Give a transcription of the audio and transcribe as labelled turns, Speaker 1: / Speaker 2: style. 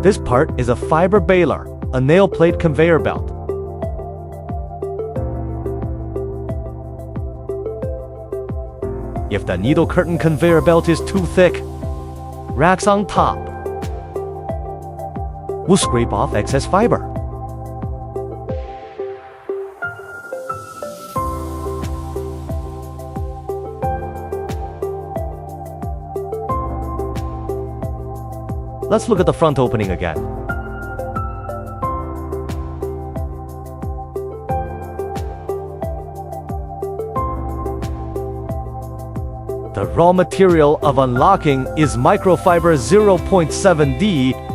Speaker 1: This part is a fiber baler, a nail plate conveyor belt. If the needle curtain conveyor belt is too thick, racks on top will scrape off excess fiber. Let's look at the front opening again. The raw material of unlocking is microfiber 0.7D